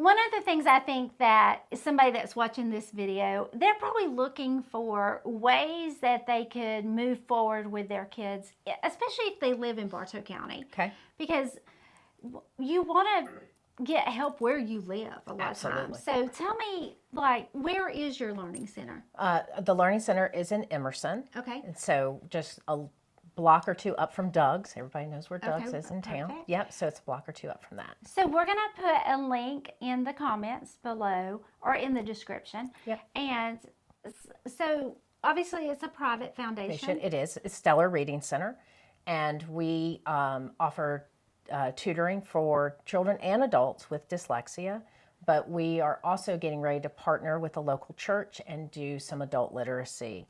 one of the things I think that somebody that's watching this video, they're probably looking for ways that they could move forward with their kids, especially if they live in Bartow County. Okay. Because you want to get help where you live a lot Absolutely. of times. So tell me, like, where is your learning center? The Learning Center is in Emerson. Okay. And so just a block or two up from Doug's. Everybody knows where Doug's is in town. Perfect. Yep, so it's a block or two up from that. So we're going to put a link in the comments below or in the description. Yep. And so obviously it's a private foundation. It is. It's Stellar Reading Center. And we offer tutoring for children and adults with dyslexia. But we are also getting ready to partner with a local church and do some adult literacy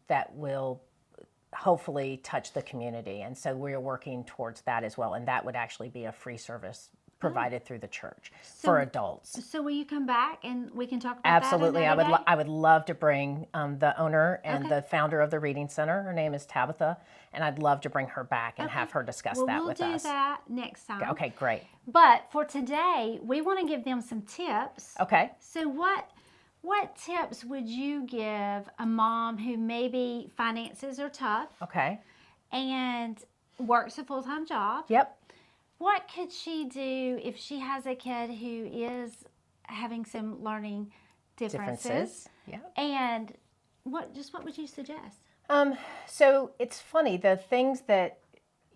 that will hopefully touch the community. And so we're working towards that as well. And that would actually be a free service provided through the church for adults. So will you come back and we can talk about Absolutely. that? Absolutely. I would love to bring the owner and the founder of the Reading Center. Her name is Tabitha. And I'd love to bring her back and have her discuss that with us. We'll do that next time. Okay, great. But for today, we want to give them some tips. Okay. So what tips would you give a mom who maybe finances are tough? Okay. And works a full-time job? Yep. What could she do if she has a kid who is having some learning differences? Yeah. And what would you suggest? So it's funny, the things that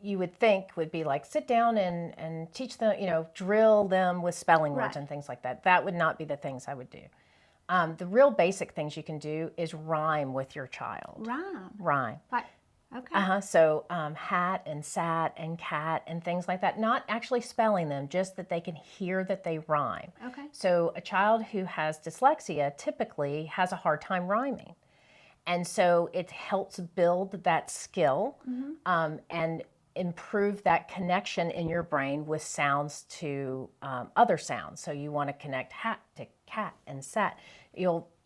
you would think would be like sit down and teach them, drill them with spelling words and things like that. That would not be the things I would do. The real basic things you can do is rhyme with your child. Rhyme. Okay. So hat and sat and cat and things like that. Not actually spelling them, just that they can hear that they rhyme. Okay. So a child who has dyslexia typically has a hard time rhyming. And so it helps build that skill and improve that connection in your brain with sounds to other sounds. So you want to connect hat to cat and sat.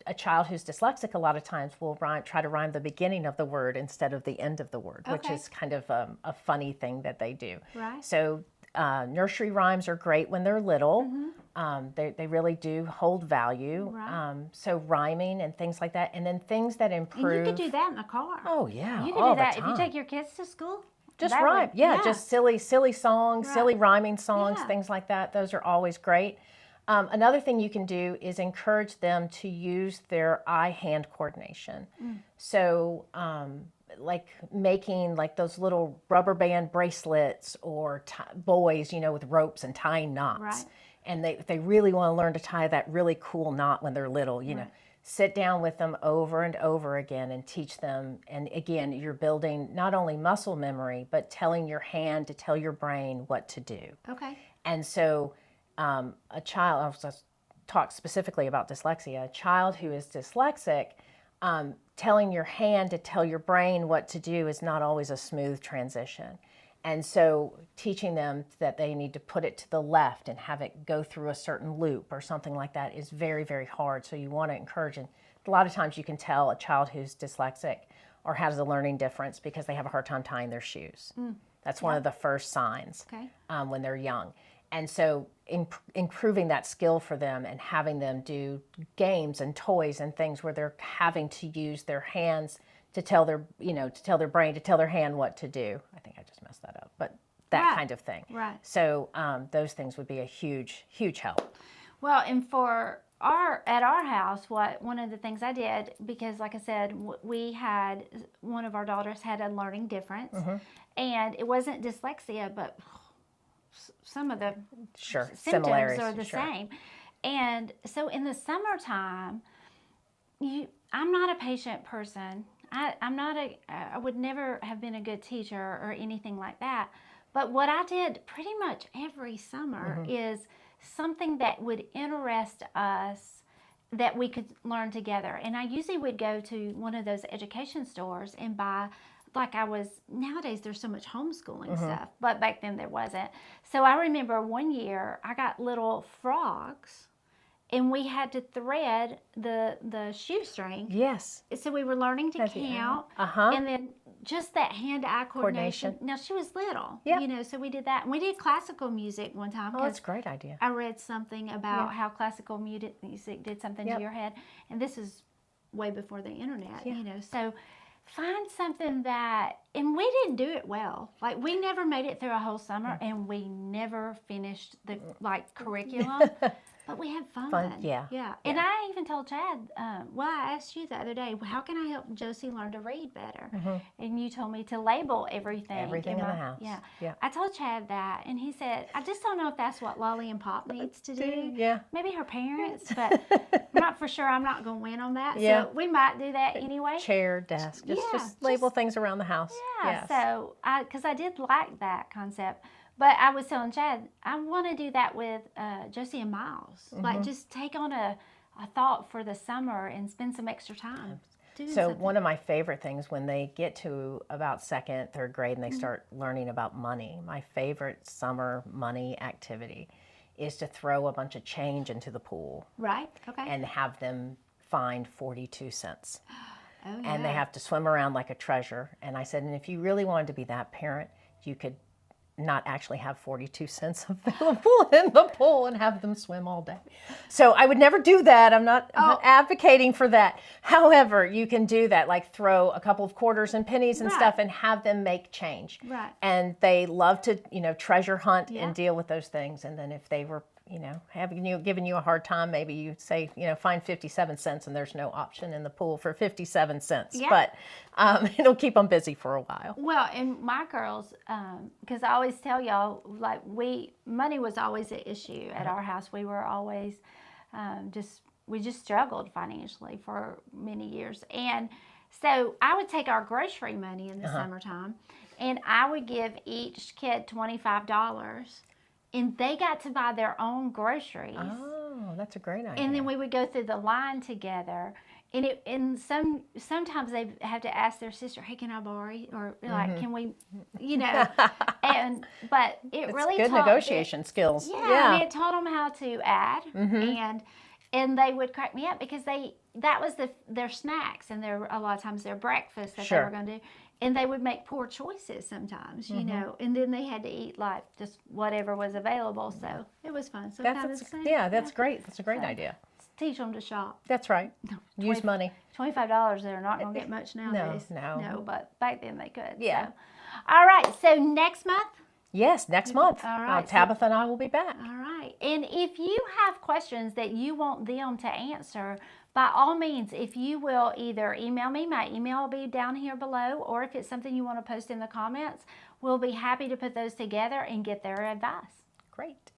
A child who's dyslexic a lot of times will try to rhyme the beginning of the word instead of the end of the word, which is kind of a funny thing that they do. Right. So nursery rhymes are great when they're little. They really do hold value. Right. So rhyming and things like that. And then things that improve. And you could do that in the car. Oh, yeah. You could do that if you take your kids to school. Just rhyme. Just silly songs, silly rhyming songs, Yeah. things like that. Those are always great. Another thing you can do is encourage them to use their eye-hand coordination. So like making like those little rubber band bracelets or boys, with ropes and tying knots. Right. And they really want to learn to tie that really cool knot when they're little, Sit down with them over and over again and teach them. And again, you're building not only muscle memory, but telling your hand to tell your brain what to do. Okay. And so a child, I'll talk specifically about dyslexia, a child who is dyslexic, telling your hand to tell your brain what to do is not always a smooth transition. And so teaching them that they need to put it to the left and have it go through a certain loop or something like that is very, very hard. So you want to encourage, and a lot of times you can tell a child who's dyslexic or has a learning difference because they have a hard time tying their shoes. That's one of the first signs when they're young. And so improving that skill for them and having them do games and toys and things where they're having to use their hands to tell their, to tell their brain, to tell their hand what to do. I think I just messed that up, but that kind of thing. Right. So those things would be a huge, huge help. Well, and at our house, one of the things I did, because like I said, we had, one of our daughters had a learning difference, and it wasn't dyslexia, but some of the symptoms are the same. And so in the summertime, I'm not a patient person. I would never have been a good teacher or anything like that. But what I did pretty much every summer is something that would interest us that we could learn together. And I usually would go to one of those education stores and buy, nowadays there's so much homeschooling stuff, but back then there wasn't. So I remember one year I got little frogs and we had to thread the shoestring. Yes. So we were learning to count and then just that hand-eye coordination. Coordination. Now, she was little, Yeah. you know, so we did that. And we did classical music one time. Oh, that's a great idea. I read something about how classical music did something to your head. And this is way before the internet, you know. So find something that, and we didn't do it well. Like, we never made it through a whole summer, and we never finished the, like, curriculum. But we had fun. Yeah. And I even told Chad, well, I asked you the other day, well, how can I help Josie learn to read better? And you told me to label everything. Everything in the house. Yeah. I told Chad that, and he said, I just don't know if that's what Lolly and Pop needs to do. Yeah. Maybe her parents, but I'm not for sure. I'm not going to win on that. Yeah. So we might do that anyway. Chair, desk, just label things around the house. Yeah. So, because I did like that concept. But I was telling Chad, I want to do that with Josie and Miles. Like, just take on a thought for the summer and spend some extra time. So one of my favorite things when they get to about second, third grade and they start learning about money, my favorite summer money activity is to throw a bunch of change into the pool. Right, okay. And have them find 42 cents. Oh, yeah. And they have to swim around like a treasure. And I said, and if you really wanted to be that parent, you could not actually have 42 cents available in the pool and have them swim all day. So I would never do that. I'm not advocating for that. However, you can do that, like throw a couple of quarters and pennies and stuff and have them make change. Right. And they love to, you know, treasure hunt and deal with those things. And then if they were, you know, giving you a hard time, maybe you say, you know, find 57 cents and there's no option in the pool for 57 cents. Yeah. But it'll keep them busy for a while. Well, and my girls, because I always tell y'all, like, money was always an issue at our house. We were always we just struggled financially for many years. And so I would take our grocery money in the summertime and I would give each kid $25. And they got to buy their own groceries. Oh, that's a great idea. And then we would go through the line together. And sometimes they have to ask their sister, hey, can I borrow? Or like, can we, you know? But it really good negotiation skills. Yeah, I mean, it taught them how to add. And they would crack me up because that was their snacks and a lot of times their breakfast that they were going to do. And they would make poor choices sometimes, you know, and then they had to eat like just whatever was available. So it was fun. So that's great. That's a great idea. Teach them to shop. That's right. Use money. $25, they're not going to get much nowadays. No, but back then they could. Yeah. So. All right. So next month? Yes, next month. All right. Tabitha and I will be back. All right. And if you have questions that you want them to answer, by all means, if you will either email me, my email will be down here below, or if it's something you want to post in the comments, we'll be happy to put those together and get their advice. Great.